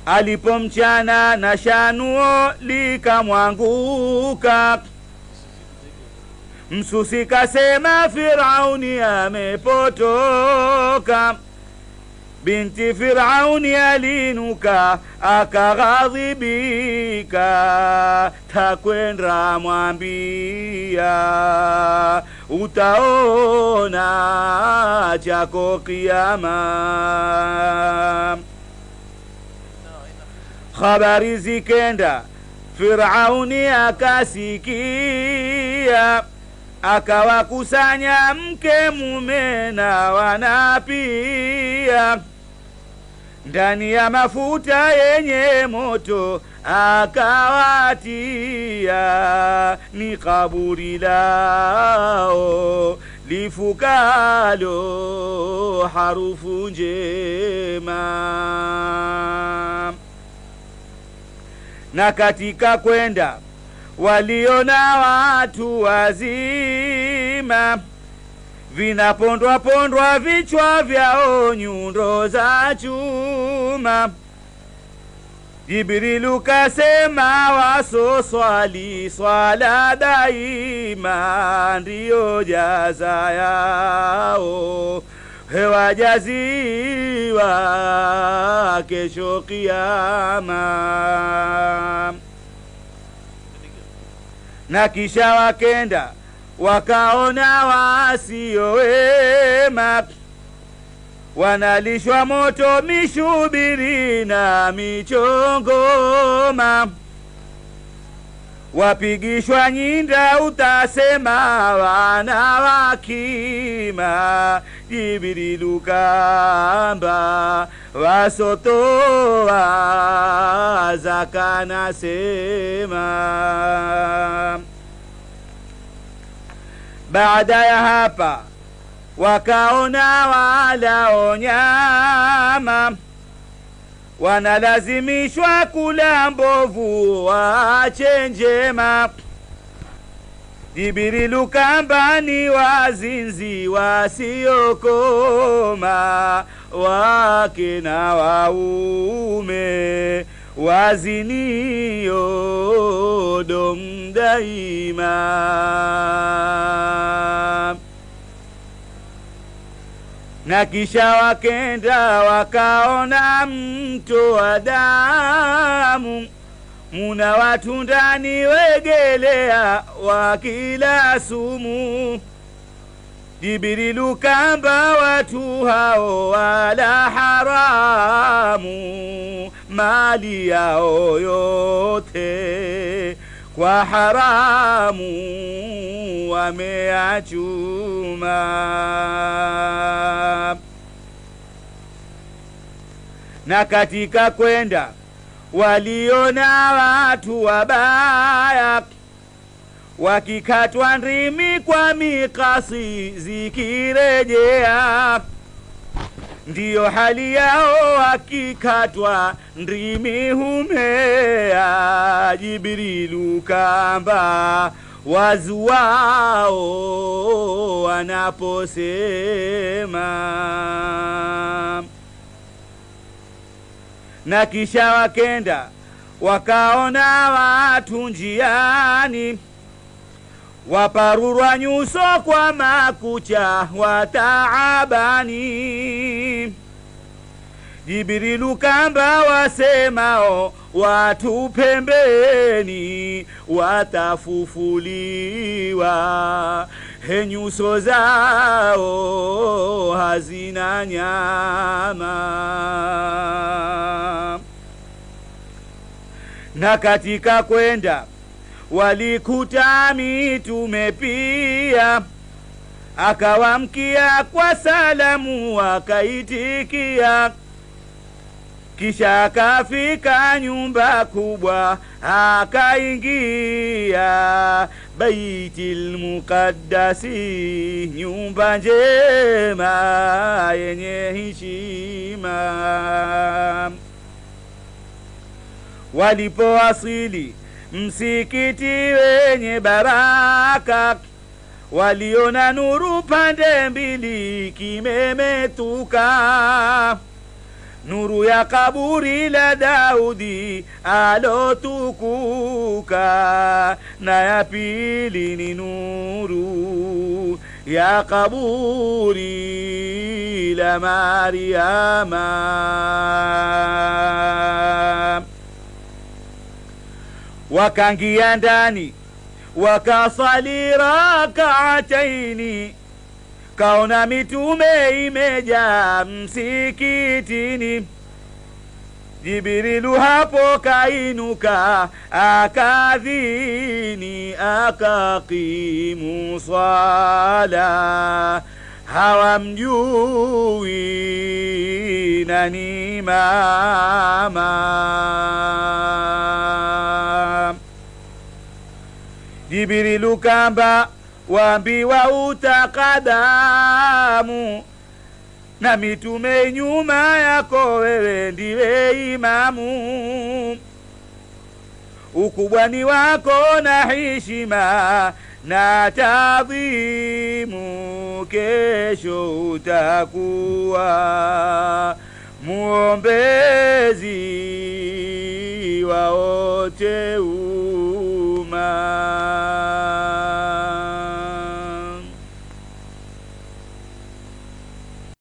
alipomchana na shanuo likamwanguka. Msusi kasema Firauni amepotoka. Binti Firauni alinuka akaghadhibika, takwenda mwambia utaona chako kiyama. Habari zikenda, Firauni akasikia, akawakusanya mke mume na wanapia. Ndani ya mafuta yenye moto akawatia, ni kaburi lao lifukalo harufu njema. Na katika kwenda waliona watu wazima, vinapondwa pondwa vichwa vyao nyundo za chuma. Jibrilu kasema wasoswali swala daima, ndiyo jaza yao hewajaziwa kesho kiyama. Na kisha wakenda wakaona wasiowema, wanalishwa moto mishubiri na michongoma. Wapigishwa nyinda utasema wanawakima. Jibrilu kamba wasotoa zakana sema. Baada ya hapa wakaona walao nyama, wanalazimishwa kula mbovu waache njema. Jibrilu kambani wazinzi wasiokoma, wake na waume wazinio dom daima. Na kisha wakenda wakaona mto wa damu, muna watu ndani wegelea wakila sumu. Jibrilu kamba watu hao wala haramu, mali yao yote kwa haramu wameachuma. Na katika kwenda waliona watu wabaya, wakikatwa ndimi kwa mikasi zikirejea. Ndiyo hali yao wakikatwa ndimi humea. Jibrilu kamba wazu wao wanaposema. Na kisha wakenda wakaona watu njiani, waparurwa nyuso kwa makucha wataabani. Jibrilu kamba wasemao watu pembeni, watafufuliwa nyuso zao hazina nyama. Na katika kwenda walikuta mitume pia, akawamkia kwa salamu akaitikia. Kisha akafika nyumba kubwa akaingia, Baitil Muqaddasi, nyumba njema yenye heshima. Walipowasili msikiti wenye baraka, waliona nuru pande mbili kimemetuka. nuru ya kaburi la Daudi alotukuka, na ya pili ni nuru ya kaburi la Maryama. Wakangia ndani wakasali rakaataini, kaona mitume imejaa msikitini. Jibrilu hapo kainuka akadhini, akakimu swala, hawamjui nani mama. Jibrilu kamba waambiwa utakadamu, na mitume nyuma yako wewe ndiwe imamu. Ukubwani wako na heshima na taadhimu, kesho utakuwa muombezi wa wote.